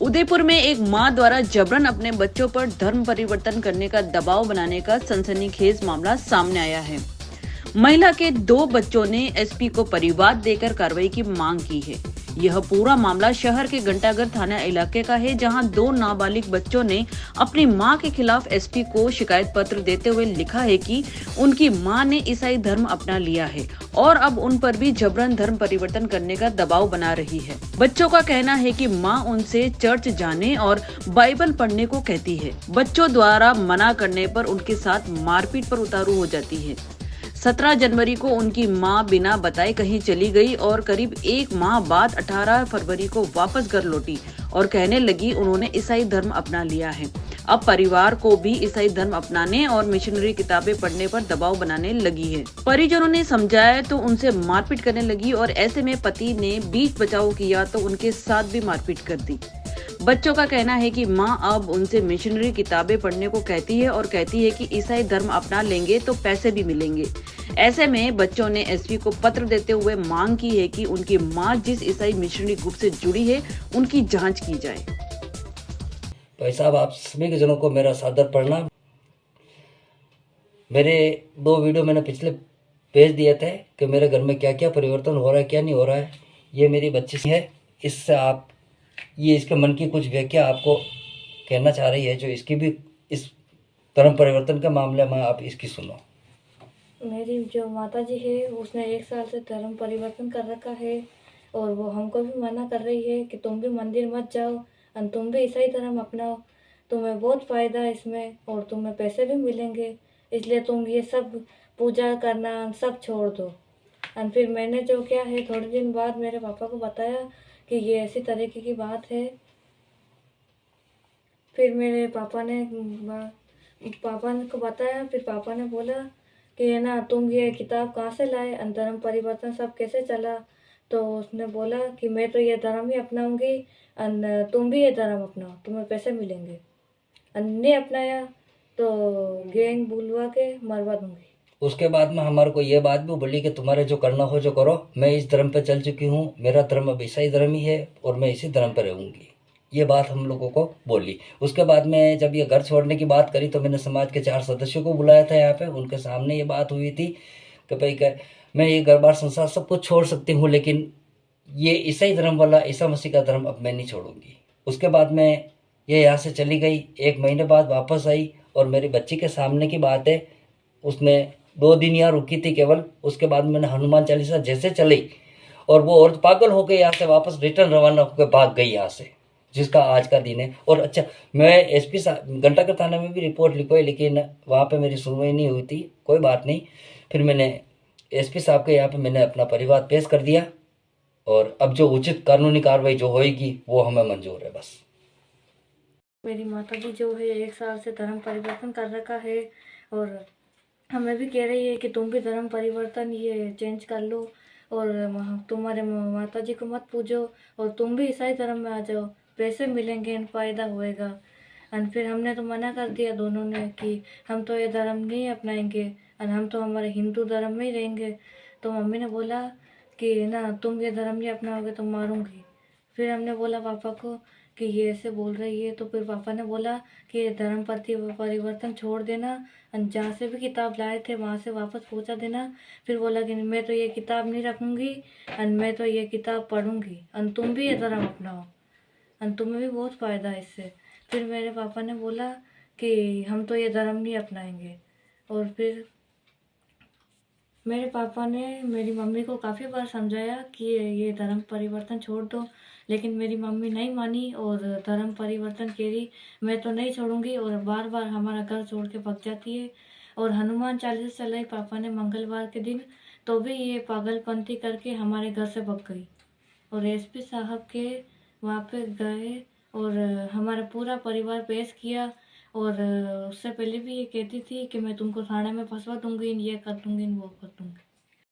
उदयपुर में एक मां द्वारा जबरन अपने बच्चों पर धर्म परिवर्तन करने का दबाव बनाने का सनसनीखेज मामला सामने आया है। महिला के 2 बच्चों ने एसपी को परिवाद देकर कार्रवाई की मांग की है। यह पूरा मामला शहर के घंटाघर थाना इलाके का है, जहां 2 नाबालिग बच्चों ने अपनी मां के खिलाफ एसपी को शिकायत पत्र देते हुए लिखा है कि उनकी मां ने ईसाई धर्म अपना लिया है और अब उन पर भी जबरन धर्म परिवर्तन करने का दबाव बना रही है। बच्चों का कहना है कि मां उनसे चर्च जाने और बाइबल पढ़ने को कहती है। बच्चों द्वारा मना करने पर उनके साथ मारपीट पर उतारू हो जाती है। 17 जनवरी को उनकी मां बिना बताए कहीं चली गई और करीब 1 माह बाद 18 फरवरी को वापस घर लौटी और कहने लगी उन्होंने ईसाई धर्म अपना लिया है। अब परिवार को भी ईसाई धर्म अपनाने और मिशनरी किताबें पढ़ने पर दबाव बनाने लगी है। परिजनों ने समझाया तो उनसे मारपीट करने लगी और ऐसे में पति ने बीच बचाव किया तो उनके साथ भी मारपीट कर दी। बच्चों का कहना है कि मां अब उनसे मिशनरी किताबें पढ़ने को कहती है और कहती है कि ईसाई धर्म अपना लेंगे तो पैसे भी मिलेंगे। ऐसे में बच्चों ने एसपी को पत्र देते हुए मांग की है कि उनकी मां जिस ईसाई मिशनरी ग्रुप से जुड़ी है उनकी जांच की जाए। भाई साहब, आप सभी के जनों को मेरा सादर प्रणाम। मेरे 2 वीडियो मैंने पिछले भेज दिए थे कि मेरे घर में क्या क्या परिवर्तन हो रहा है, क्या नहीं हो रहा है। ये मेरी बच्ची है, इससे आप ये इसके मन की कुछ व्याख्या आपको कहना चाह रही है, जो इसकी भी इस धर्म परिवर्तन के मामले में आप इसकी सुनो। मेरी जो माता जी है उसने 1 साल से धर्म परिवर्तन कर रखा है और वो हमको भी मना कर रही है कि तुम भी मंदिर मत जाओ और तुम भी ईसाई धर्म अपनाओ, तुम्हें बहुत फ़ायदा है इसमें और तुम्हें पैसे भी मिलेंगे, इसलिए तुम ये सब पूजा करना सब छोड़ दो। और फिर मैंने जो क्या है थोड़े दिन बाद मेरे पापा को बताया कि ये ऐसी तरीके की बात है। फिर मेरे पापा को बताया, फिर पापा ने बोला कि है ना तुम ये किताब कहाँ से लाए, धर्म परिवर्तन सब कैसे चला। तो उसने बोला कि मैं तो ये धर्म ही अपनाऊंगी और तुम भी ये धर्म अपनाओ, तुम्हें पैसे मिलेंगे। और नहीं अपनाया तो गैंग बुलवा के मरवा दूंगी। उसके बाद में हमारे को ये बात भी बोली कि तुम्हारे जो करना हो जो करो, मैं इस धर्म पे चल चुकी हूँ, मेरा धर्म अब ईसाई धर्म ही है और मैं इसी धर्म पे रहूँगी। ये बात हम लोगों को बोली। उसके बाद में जब ये घर छोड़ने की बात करी तो मैंने समाज के 4 सदस्यों को बुलाया था यहाँ पे, उनके सामने ये बात हुई थी कि भाई मैं ये घर बार संसार सब कुछ छोड़ सकती हूँ, लेकिन ये ईसाई धर्म वाला ईसा मसीह का धर्म अब मैं नहीं छोड़ूंगी। उसके बाद में ये यहाँ से चली गई, 1 महीने बाद वापस आई और मेरी बच्ची के सामने की बात है, उसने 2 दिन यहाँ रुकी थी केवल। उसके बाद मैंने हनुमान चालीसा जैसे चली और वो औरत पागल हो गई, यहाँ से वापस रिटर्न रवाना होकर भाग गई यहाँ से, जिसका आज का दिन है। और अच्छा, मैं एसपी साहब घंटाघर थाने में भी रिपोर्ट लिखवाई, लेकिन वहाँ पे मेरी सुनवाई नहीं हुई थी। कोई बात नहीं, फिर मैंने एसपी साहब के यहाँ पे मैंने अपना परिवार पेश कर दिया और अब जो उचित कानूनी कार्रवाई जो होएगी वो हमें मंजूर है। बस मेरी माता जी जो है 1 साल से धर्म परिवर्तन कर रखा है और हमें भी कह रही है कि तुम भी धर्म परिवर्तन ये चेंज कर लो और तुम्हारे माता जी को मत पूजो और तुम भी ईसाई धर्म में आ जाओ, पैसे मिलेंगे, फ़ायदा होएगा। और फिर हमने तो मना कर दिया दोनों ने कि हम तो ये धर्म नहीं अपनाएंगे और हम तो हमारे हिंदू धर्म में ही रहेंगे। तो मम्मी ने बोला कि ना तुम ये धर्म नहीं अपनाओगे तो मारूंगी। फिर हमने बोला पापा को कि ये ऐसे बोल रही है, तो फिर पापा ने बोला कि ये धर्म परिवर्तन छोड़ देना और जहाँ से भी किताब लाए थे वहाँ से वापस पहुँचा देना। फिर बोला कि मैं तो ये किताब नहीं रखूँगी और मैं तो ये किताब पढ़ूँगी और तुम भी ये धर्म अपनाओ और तुम्हें भी बहुत फ़ायदा है इससे। फिर मेरे पापा ने बोला कि हम तो ये धर्म नहीं अपनाएंगे और फिर मेरे पापा ने मेरी मम्मी को काफ़ी बार समझाया कि ये धर्म परिवर्तन छोड़ दो, लेकिन मेरी मम्मी नहीं मानी और धर्म परिवर्तन करी मैं तो नहीं छोड़ूंगी और बार बार हमारा घर छोड़ के भाग जाती है। और हनुमान चालीसा चलाई पापा ने मंगलवार के दिन, तो भी ये पागलपंती करके हमारे घर से भाग गई और एसपी साहब के वहाँ पे गए और हमारा पूरा परिवार पेश किया। और उससे पहले भी ये कहती थी कि मैं तुमको थाने में फंसवा दूंगी, ये कर दूंगी, वो कर दूंगी।